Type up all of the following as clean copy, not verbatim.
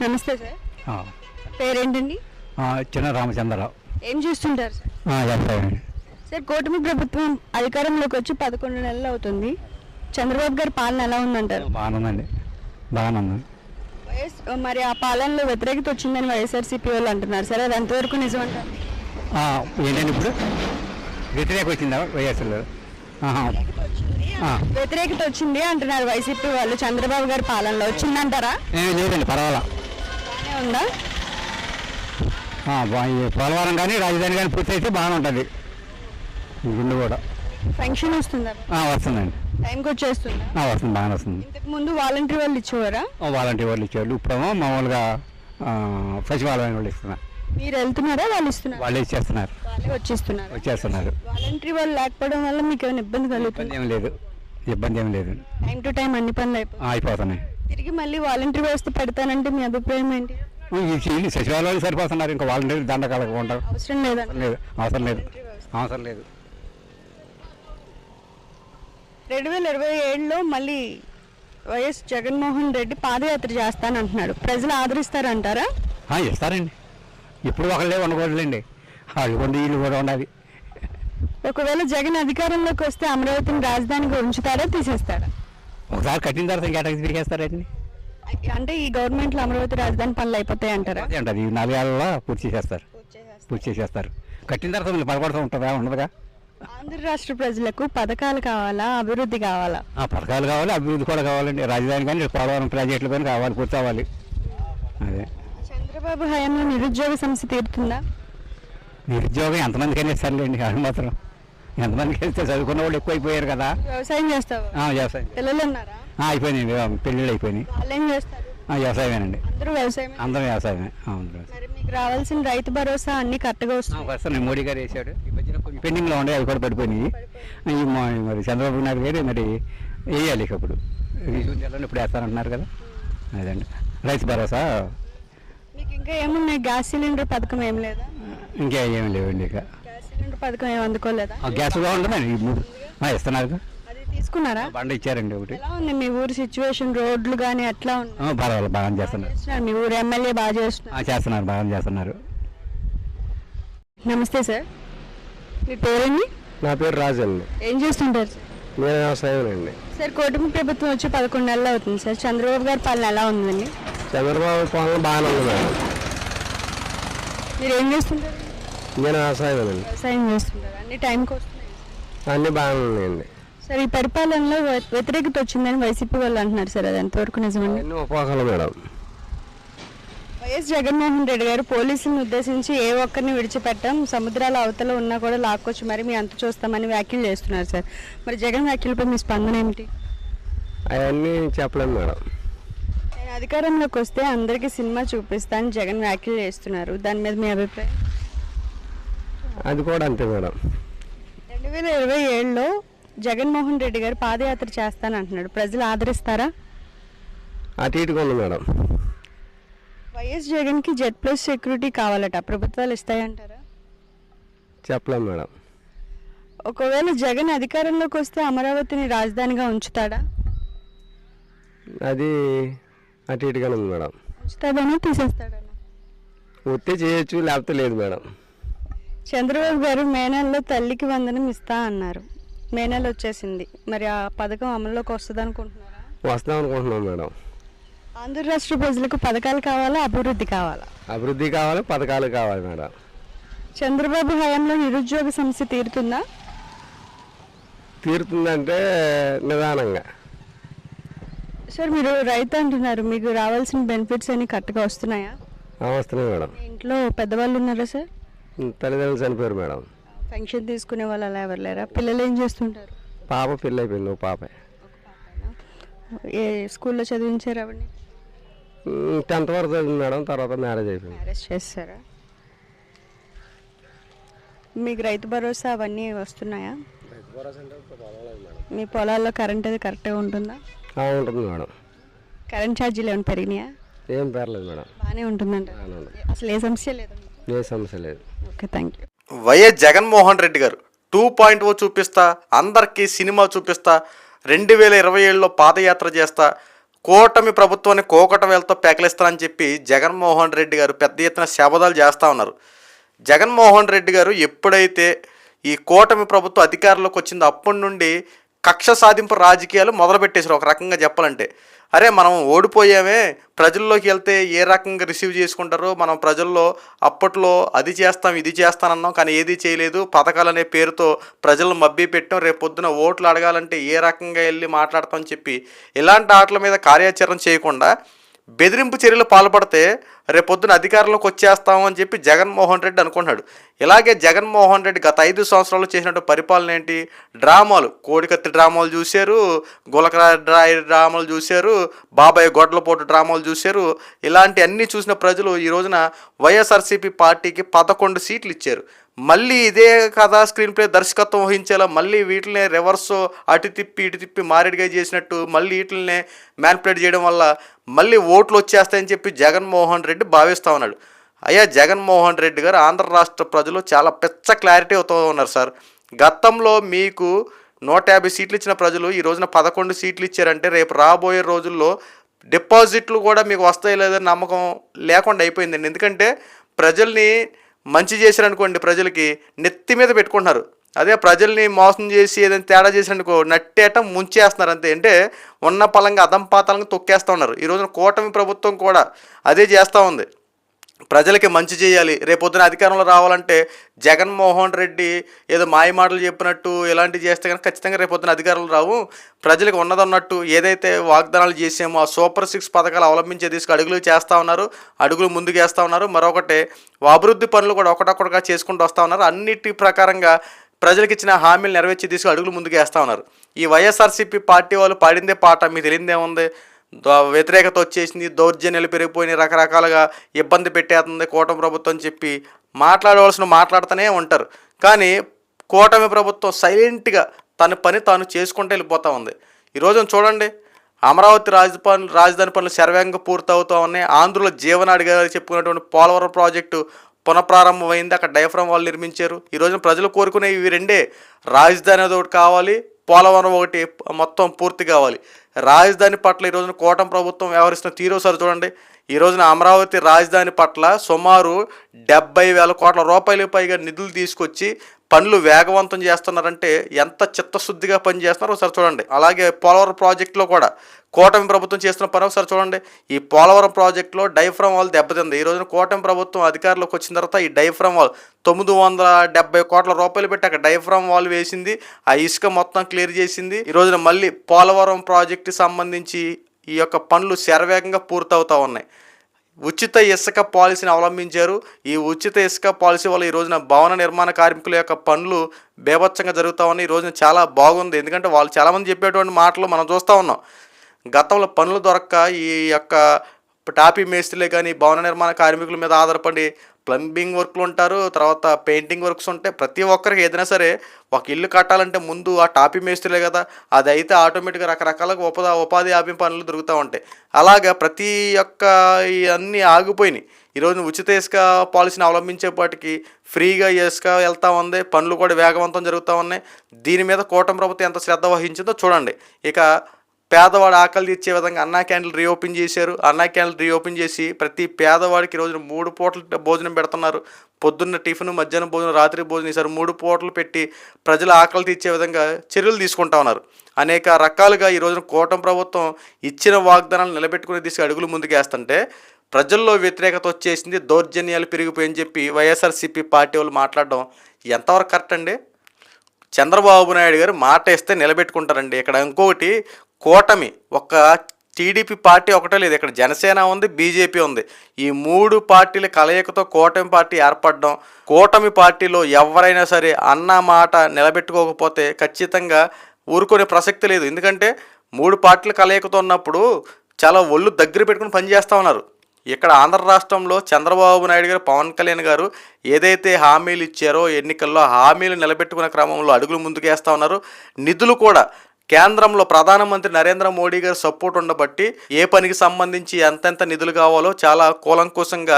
నమస్తే సార్. ఆ, పేరేంటండి? చిన్న రామచంద్రరావు. ఏం చేస్తుంటారు సార్? చెప్పండి. సార్, కూటమి ప్రభుత్వం అధికారంలోకి వచ్చి 11 నెలలు అవుతుంది. చంద్రబాబు గారి పాలన ఎలా ఉందంటారు? బాగానుందండి, బాగానే ఉంది. మరి ఆ పాలనలో వ్యతిరేకత వచ్చిందని వైఎస్ఆర్సీపీ వాళ్ళు అంటున్నారు సార్, అది ఎంతవరకు నిజం అంటారు? ఏంటండి ఇప్పుడు వ్యతిరేక వచ్చిందా వైఎస్ఆర్? వ్యతిరేకత వచ్చింది అంటున్నారు వైసీపీ వాళ్ళు. చంద్రబాబు గారి పాలనలో వచ్చిందంటారా? లేదండి, పర్వాలా, బాగానే ఉందా? పోలవరం కానీ రాజధాని కానీ పూర్తి అయితే బాగానే ఉంటుంది. గుండు కూడా పెన్షన్ వస్తుందా? వస్తుందండి, టైంకి వచ్చేస్తుందా? వస్తుంది, బాగానే వస్తుంది. ఇంతకు ముందు వాలంటీర్ వాళ్ళు ఇచ్చేవారా? వాలంటీర్ వాళ్ళు ఇచ్చేవాళ్ళు. ఇప్పుడేమో మామూలుగా సచివాలయం వాళ్ళు ఇస్తున్నారు. మీరు వెళ్తున్నారా, వాళ్ళు ఇస్తున్నారు? వాళ్ళు ఇచ్చేస్తున్నారు, వాళ్ళే వచ్చేస్తున్నారు. వాలంటీర్ వాళ్ళు లేకపోవడం వల్ల మీకు ఏమైనా ఇబ్బంది కలుగుతుంది? ఏం లేదు, ఇబ్బంది ఏం లేదు. టైం టు టైం అన్ని పనులు అయిపోతున్నాయి. తిరిగి మళ్ళీ వాలంటీర్ వ్యవస్థ పెడతానంటే మీ అభిప్రాయం ఏంటి? ఈ సచివాలయాలు సరిపోతున్నారు, ఇంకా వాలంటీర్ దండకాలకు ఉంటారు. అవసరం లేదా? అవసరం లేదు. 2027లో మళ్ళీ వైఎస్ జగన్మోహన్ రెడ్డి పాదయాత్ర చేస్తానంటున్నాడు. ప్రజలు ఆదరిస్తారంటారా? ఇస్తారండి. ఇప్పుడు ఒకళ్ళే ఉండకూడదులేండి, వాళ్ళు కొండి వీళ్ళు కూడా ఉండాలి. ఒకవేళ జగన్ అధికారంలోకి వస్తే అమరావతిని రాజధానిగా ఉంచుతారా, తీసేస్తారా? ఒకసారి కట్టిన తర్వాత ఇంకేటకి తిరిగేస్తారండి. అంటే ఈ గవర్నమెంట్లో అమరావతి రాజధాని పనులు అయిపోతాయి అంటారా? అంటారు, ఈ 4 ఏళ్ళలో పూర్తి చేసేస్తారు. కట్టిన తర్వాత మీరు పడబడుతూ ఉంటుందా? ఉండదుగా. ఆంధ్ర రాష్ట్ర ప్రజలకు పథకాలు కావాలా, అభివృద్ధి కావాలా? పథకాలు కావాలి, అభివృద్ధి కూడా కావాలండి. రాజధాని కానీ పోలవరం ప్రాజెక్టులు కానీ కావాలి, పూర్తి అవ్వాలి. అదే చంద్రబాబు హయాంలో నిరుద్యోగ సమస్య తీరుతుందా? నిరుద్యోగం ఎంతమందికైనా ఇస్తారులేండి. అది మాత్రం ఎంతమందికి వెళ్తే చదువుకున్న వాళ్ళు ఎక్కువైపోయారు కదా. వ్యవసాయం చేస్తావా? వ్యవసాయం. పిల్లలు ఉన్నారా? అయిపోయినాయి, పెళ్ళిళ్ళు అయిపోయినాయి. వాళ్ళు ఏం చేస్తారు? వ్యవసాయమేనండి. అందరూ వ్యవసాయమే. మరి మీకు రావాల్సిన రైతు భరోసా అన్ని కరెక్ట్గా వస్తున్నాయి. మోడీ గారు వేసాడు. ఈ మధ్యన కొంచెం పెండింగ్లో ఉండే, అవి కూడా పడిపోయినాయి. మరి చంద్రబాబు నాయుడు గారు మరి వేయాలి. ఇప్పుడు ఇప్పుడు వేస్తానంటున్నారు కదా. అదండి రైతు భరోసా. మీకు ఇంకా ఏమున్నాయి? గ్యాస్ సిలిండర్ పథకం ఏం లేదా? ఇంకా ఏమి లేవండి. ఇక గ్యాస్ సిలిండర్ పథకం ఏమి అందుకోలేదా? గ్యాస్ బాగుంటుందండి, ఇస్తున్నారు. అది తీసుకున్నారా? బండ ఇచ్చారండి ఒకటి. ఎలా ఉంది మీ ఊరు సిచ్యువేషన్? రోడ్లు కానీ ఎట్లా ఉంది? పర్వాలేదు, బాగా చేస్తున్నారు. మీ ఊరు ఎమ్మెల్యే బాగా చేస్తున్నారు, బాగా చేస్తున్నారు. నమస్తే సార్, మీ పేరండి? నా పేరు రాజు అండి. ఏం చేస్తుంటారు సార్? నేను వ్యవసాయం అండి. సార్, కూటమి ప్రభుత్వం వచ్చి 11 నెలలు అవుతుంది సార్. చంద్రబాబు గారి పాలన ఎలా ఉందండి? చంద్రబాబు పాలన బాగానే ఉంది మేడం. మీరు ఏం చేస్తుంటారు? నేను వ్యవసాయం అండి. వ్యవసాయం చేస్తుంటారు. అన్ని టైంకి వస్తున్నాయి? అన్నీ బాగానే ఉన్నాయండి. సార్, ఈ పరిపాలనలో వ్యతిరేకత వచ్చిందని వైసీపీ వాళ్ళు అంటున్నారు సార్, అది ఎంతవరకు నిజమండి? అన్నీ ఉపయోగాలు మేడం. వైఎస్ జగన్మోహన్ రెడ్డి గారు పోలీసులను ఉద్దేశించి ఏ ఒక్కరిని విడిచిపెట్టాం, సముద్రాల అవతల ఉన్నా కూడా లాక్కొచ్చి మరి మీ అంత చూస్తామని వ్యాఖ్యలు చేస్తున్నారు సార్. మరి జగన్ వ్యాఖ్యలపై మీ స్పందన ఏమిటి? అవన్నీ చెప్పలేము మేడం. నేను అధికారంలోకి వస్తే అందరికీ సినిమా చూపిస్తాను జగన్ వ్యాఖ్యలు చేస్తున్నారు, దాని మీద మీ అభిప్రాయం? అది కూడా అంతే మేడం. 2027లో జగన్మోహన్ రెడ్డి గారు పాదయాత్ర చేస్తానంటున్నాడు, ప్రజలు ఆదరిస్తారా? అటు ఇటుగా ఉంది మేడం. వైఎస్ జగన్కి Z+ సెక్యూరిటీ కావాలట, ప్రభుత్వాలు ఇస్తాయంటారా? చెప్పలేము మేడం. ఒకవేళ జగన్ అధికారంలోకి వస్తే అమరావతిని రాజధానిగా ఉంచుతాడా? అది అటు ఇటుగానే ఉంది మేడం. ఉంచుతాడనా, తీసేస్తాడనా? ఒత్తే చేయొచ్చు, లేకపోతే లేదు మేడం. చంద్రబాబు గారు మే నెలలో తల్లికి వందనం ఇస్తా అన్నారు, మే నెల వచ్చేసింది, మరి ఆ పథకం అమల్లోకి వస్తుంది అనుకుంటున్నారా? వస్తాం అనుకుంటున్నాం మేడం. ఆంధ్ర రాష్ట్ర ప్రజలకు పథకాలు కావాలా, అభివృద్ధి కావాలా? అభివృద్ధి కావాలి, పథకాలు కావాలి మేడం. చంద్రబాబు హయాంలో నిరుద్యోగ సమస్య తీరుతుందా? తీరుతుందంటే నిదానంగా. సార్, మీరు రైతు అంటున్నారు, మీకు రావాల్సిన బెనిఫిట్స్ అన్ని కరెక్ట్గా వస్తున్నాయా? వస్తున్నాయి మేడం. ఇంట్లో పెద్దవాళ్ళు ఉన్నారా సార్? తల్లిదండ్రులు చనిపోయారు మేడం. పెన్షన్ తీసుకునే వాళ్ళు అలా ఎవరు లేరా? పిల్లలు ఏం చేస్తుంటారు? పాప పెళ్ళి అయిపోయింది, ఒక పాప. ఏ స్కూల్లో చదివించారు ఆవిడని? 10th వరకు చదివింది మేడం, తర్వాత మ్యారేజ్ అయిపోయింది. మ్యారేజ్ చేస్తారా? మీకు రైతు భరోసా అవన్నీ వస్తున్నాయా? మీ పొలాల్లో కరెంట్ అది కరెక్ట్గా ఉంటుందా? ఉంటుంది మేడం. కరెంట్ ఛార్జీలు ఏమైనా పెరిగినాయా? ఏం పేర్లేదు మేడం. బాగానే ఉంటుందంట, అసలు ఏ సమస్య లేదండి? ఏ సమస్య లేదు. Okay, thank you. YS Jaganmohan Reddy గారు 2.0 చూపిస్తా, అందరికీ సినిమా చూపిస్తా, 2027లో పాదయాత్ర చేస్తా, కూటమి ప్రభుత్వాన్ని కోకట వేలతో పెకలిస్తానని చెప్పి జగన్మోహన్ రెడ్డి గారు పెద్ద ఎత్తున శపథాలు చేస్తూ ఉన్నారు. జగన్మోహన్ రెడ్డి గారు ఎప్పుడైతే ఈ కూటమి ప్రభుత్వం అధికారంలోకి వచ్చిందో అప్పటి నుండి కక్ష సాధింపు రాజకీయాలు మొదలుపెట్టేశారు. ఒక రకంగా చెప్పాలంటే, అరే మనం ఓడిపోయామే, ప్రజల్లోకి వెళ్తే ఏ రకంగా రిసీవ్ చేసుకుంటారో, మనం ప్రజల్లో అప్పట్లో అది చేస్తాం ఇది చేస్తానన్నాం కానీ ఏది చేయలేదు, పథకాలు అనే పేరుతో ప్రజలను మభ్య పెట్టాం, రేపు పొద్దున ఓట్లు అడగాలంటే ఏ రకంగా వెళ్ళి మాట్లాడతామని చెప్పి ఇలాంటి ఆటల మీద కార్యాచరణ చేయకుండా బెదిరింపు చర్యలు పాల్పడితే రేపొద్దున అధికారంలోకి వచ్చేస్తామని చెప్పి జగన్మోహన్ రెడ్డి అనుకుంటున్నాడు. ఇలాగే జగన్మోహన్ రెడ్డి గత 5 సంవత్సరాలు చేసినట్టు పరిపాలన ఏంటి? డ్రామాలు, కోడికత్తి డ్రామాలు చూశారు, గులకరాయి డ్రామాలు చూశారు, బాబాయ్ గొడ్లపోటు డ్రామాలు చూశారు. ఇలాంటి అన్నీ చూసిన ప్రజలు ఈ రోజున వైఎస్ఆర్సీపీ పార్టీకి 11 సీట్లు ఇచ్చారు. మళ్ళీ ఇదే కథా స్క్రీన్ ప్లే దర్శకత్వం వహించేలా మళ్ళీ వీటినే రివర్స్ అటు తిప్పి ఇటు తిప్పి మారేడుగా చేసినట్టు మళ్ళీ వీటినే మ్యానిపులేట్ చేయడం వల్ల మళ్ళీ ఓట్లు వచ్చేస్తాయని చెప్పి జగన్మోహన్ రెడ్డి భావిస్తూ ఉన్నాడు. అయ్యా జగన్మోహన్ రెడ్డి గారు, ఆంధ్ర రాష్ట్ర ప్రజలు చాలా పెద్ద క్లారిటీ అవుతూ ఉన్నారు సార్. గతంలో మీకు 150 సీట్లు ఇచ్చిన ప్రజలు ఈ రోజున 11 సీట్లు ఇచ్చారంటే రేపు రాబోయే రోజుల్లో డిపాజిట్లు కూడా మీకు వస్తాయి లేదని నమ్మకం లేకుండా అయిపోయిందండి. ఎందుకంటే ప్రజల్ని మంచి చేశారనుకోండి, ప్రజలకి నెత్తి మీద పెట్టుకుంటున్నారు. అదే ప్రజల్ని మోసం చేసి ఏదైనా తేడా చేసిననుకో నట్టేట ముంచేస్తున్నారు అంతే. అంటే ఉన్న పలంగా అదంపాతాలంగా తొక్కేస్తూ ఉన్నారు. ఈరోజున కూటమి ప్రభుత్వం కూడా అదే చేస్తూ ఉంది. ప్రజలకి మంచి చేయాలి, రేపొద్దున అధికారంలో రావాలంటే జగన్మోహన్ రెడ్డి ఏదో మాయ మాటలు చెప్పినట్టు ఇలాంటివి చేస్తే కనుక ఖచ్చితంగా రేపొద్దున అధికారంలో రావు. ప్రజలకు ఉన్నదన్నట్టు ఏదైతే వాగ్దానాలు చేసామో ఆ సూపర్ 6 పథకాలు అవలంబించే తీసుకు అడుగులు చేస్తూ ఉన్నారు, అడుగులు ముందుకు వేస్తూ ఉన్నారు. మరొకటి అభివృద్ధి పనులు కూడా ఒకటొక్కటిగా చేసుకుంటూ వస్తూ ఉన్నారు. అన్నిటి ప్రకారంగా ప్రజలకు ఇచ్చిన హామీలు నెరవేర్చి తీసుకు అడుగులు ముందుకు వేస్తూ ఉన్నారు. ఈ వైఎస్ఆర్సీపీ పార్టీ వాళ్ళు పాడిందే పాట మీకు తెలియదేముంది? వ్యతిరేకత వచ్చేసింది, దౌర్జన్యాలు పెరిగిపోయినాయి, రకరకాలుగా ఇబ్బంది పెట్టేస్తుంది కూటమి ప్రభుత్వం అని చెప్పి మాట్లాడుతూనే ఉంటారు. కానీ కూటమి ప్రభుత్వం సైలెంట్గా తన పని తాను చేసుకుంటూ వెళ్ళిపోతూ ఉంది. ఈరోజు చూడండి, అమరావతి రాజధాని పనులు శరవేగంగా పూర్తవుతూ ఉన్నాయి. ఆంధ్రుల జీవనాడిగా చెప్పుకున్నటువంటి పోలవరం ప్రాజెక్టు పునఃప్రారంభమైంది. అక్కడ డయాఫ్రామ్ వాళ్ళు నిర్మించారు. ఈరోజు ప్రజలు కోరుకునే ఇవి రెండే, రాజధాని ఒకటి కావాలి, పోలవరం ఒకటి మొత్తం పూర్తి కావాలి. రాజధాని పట్ల ఈరోజున కూటమి ప్రభుత్వం వ్యవహరిస్తున్న తీరు సార్ చూడండి. ఈ రోజున అమరావతి రాజధాని పట్ల సుమారు 70,000 కోట్ల రూపాయలకు పైగా నిధులు తీసుకొచ్చి పనులు వేగవంతం చేస్తున్నారంటే ఎంత చిత్తశుద్ధిగా పనిచేస్తున్నారో ఒకసారి చూడండి. అలాగే పోలవరం ప్రాజెక్టులో కూడా కూటమి ప్రభుత్వం చేస్తున్న పని ఒకసారి చూడండి. ఈ పోలవరం ప్రాజెక్టులో డయాఫ్రామ్ వాల్ దెబ్బతింది. ఈ రోజున కూటమి ప్రభుత్వం అధికారంలోకి వచ్చిన తర్వాత ఈ డయాఫ్రామ్ వాల్ 970 కోట్ల రూపాయలు పెట్టి అక్కడ డయాఫ్రామ్ వాల్ వేసింది. ఆ ఇసుక మొత్తం క్లియర్ చేసింది. ఈ రోజున మళ్ళీ పోలవరం ప్రాజెక్టుకి సంబంధించి ఈ యొక్క పనులు శరవేగంగా పూర్తవుతూ ఉన్నాయి. ఉచిత ఇసుక పాలసీని అవలంబించారు. ఈ ఉచిత ఇసుక పాలసీ వల్ల ఈ రోజున భవన నిర్మాణ కార్మికుల యొక్క పనులు బేభత్సంగా జరుగుతూ ఉన్నాయి. ఈ రోజున చాలా బాగుంది. ఎందుకంటే వాళ్ళు చాలామంది చెప్పేటువంటి మాటలు మనం చూస్తూ ఉన్నాం. గతంలో పనులు దొరక్క ఈ యొక్క టాపీ మేస్త్రీలే కానీ భవన నిర్మాణ కార్మికుల మీద ఆధారపడి ప్లంబింగ్ వర్క్లు ఉంటారు, తర్వాత పెయింటింగ్ వర్క్స్ ఉంటాయి. ప్రతి ఒక్కరికి ఏదైనా సరే ఒక ఇల్లు కట్టాలంటే ముందు ఆ టాపీ మేస్త్రీలే కదా, అది అయితే ఆటోమేటిక్గా రకరకాలుగా ఉపాధి హామీ పనులు దొరుకుతూ ఉంటాయి. అలాగా ప్రతి ఒక్క ఇవన్నీ ఆగిపోయినాయి. ఈరోజు ఉచిత ఇసుక పాలసీని అవలంబించేపాటికి ఫ్రీగా ఇసుక వెళ్తూ ఉంది, పనులు కూడా వేగవంతం జరుగుతూ ఉన్నాయి. దీని మీద కూటమి ప్రభుత్వం ఎంత శ్రద్ధ వహించిందో చూడండి. ఇక పేదవాడు ఆకలి తీర్చే విధంగా అన్నా క్యాంటీన్లు రీఓపెన్ చేశారు. అన్నా క్యాంటీన్లు రీఓపెన్ చేసి ప్రతి పేదవాడికి ఈరోజు 3 పూటలు భోజనం పెడుతున్నారు. పొద్దున్న టిఫిన్, మధ్యాహ్నం భోజనం, రాత్రి భోజనం చేశారు. 3 పూటలు పెట్టి ప్రజల ఆకలి తీర్చే విధంగా చర్యలు తీసుకుంటా ఉన్నారు. అనేక రకాలుగా ఈ రోజున కూటమి ప్రభుత్వం ఇచ్చిన వాగ్దానాలు నిలబెట్టుకునే దిశగా అడుగులు ముందుకేస్తుంటే ప్రజల్లో వ్యతిరేకత వచ్చేసింది, దౌర్జన్యాలు పెరిగిపోయని చెప్పి వైఎస్ఆర్సీపీ పార్టీ వాళ్ళు మాట్లాడడం ఎంతవరకు కరెక్ట్ అండి? చంద్రబాబు నాయుడు గారు మాట ఇస్తే నిలబెట్టుకుంటారండి. ఇక్కడ ఇంకొకటి, కూటమి ఒక టీడీపీ పార్టీ ఒకటే లేదు, ఇక్కడ జనసేన ఉంది, బీజేపీ ఉంది. ఈ 3 పార్టీల కలయికతో కూటమి పార్టీ ఏర్పడడం. కూటమి పార్టీలో ఎవరైనా సరే అన్న మాట నిలబెట్టుకోకపోతే ఖచ్చితంగా ఊరుకునే ప్రసక్తి లేదు. ఎందుకంటే 3 పార్టీల కలయికతో ఉన్నప్పుడు చాలా ఒళ్ళు దగ్గర పెట్టుకుని పనిచేస్తూ ఉన్నారు. ఇక్కడ ఆంధ్ర రాష్ట్రంలో చంద్రబాబు నాయుడు గారు, పవన్ కళ్యాణ్ గారు ఏదైతే హామీలు ఇచ్చారో ఎన్నికల్లో హామీలు నిలబెట్టుకునే క్రమంలో అడుగులు ముందుకేస్తూ ఉన్నారు. నిధులు కూడా కేంద్రంలో ప్రధానమంత్రి నరేంద్ర మోడీ గారు సపోర్ట్ ఉండబట్టి ఏ పనికి సంబంధించి ఎంతెంత నిధులు కావాలో చాలా కూలంకుశంగా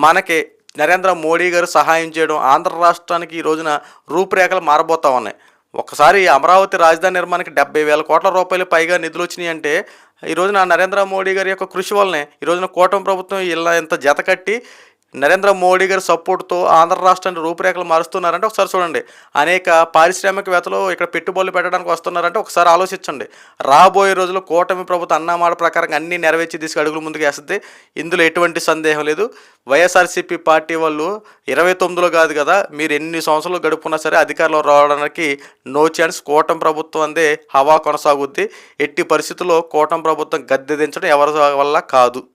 మనకి నరేంద్ర మోడీ గారు సహాయం చేయడం ఆంధ్ర రాష్ట్రానికి ఈ రోజున రూపురేఖలు మారబోతూ ఉన్నాయి. ఒకసారి అమరావతి రాజధాని నిర్మాణానికి 70,000 కోట్ల రూపాయలు పైగా నిధులు వచ్చినాయి అంటే ఈ రోజున నరేంద్ర మోడీ గారి యొక్క కృషి వల్లనే ఈ రోజున కూటమి ప్రభుత్వం ఇలా ఎంత జత కట్టి నరేంద్ర మోడీ గారి సపోర్ట్తో ఆంధ్ర రాష్ట్రాన్ని రూపురేఖలు మారుస్తున్నారంటే ఒకసారి చూడండి. అనేక పారిశ్రామికవేత్తలు ఇక్కడ పెట్టుబడులు పెట్టడానికి వస్తున్నారంటే ఒకసారి ఆలోచించండి. రాబోయే రోజుల్లో కూటమి ప్రభుత్వం అన్నమాట ప్రకారంగా అన్నీ నెరవేర్చి తీసుకు అడుగులు ముందుకు వేస్తుంది. ఇందులో ఎటువంటి సందేహం లేదు. వైఎస్ఆర్సీపీ పార్టీ వాళ్ళు 29లో కాదు కదా, మీరు ఎన్ని సంవత్సరాలు గడుపుకున్నా సరే అధికారంలో రావడానికి నో ఛాన్స్. కూటమి ప్రభుత్వం అందే హవా కొనసాగుద్ది. ఎట్టి పరిస్థితుల్లో కూటమి ప్రభుత్వం గద్దె దించడం ఎవరి వల్ల కాదు.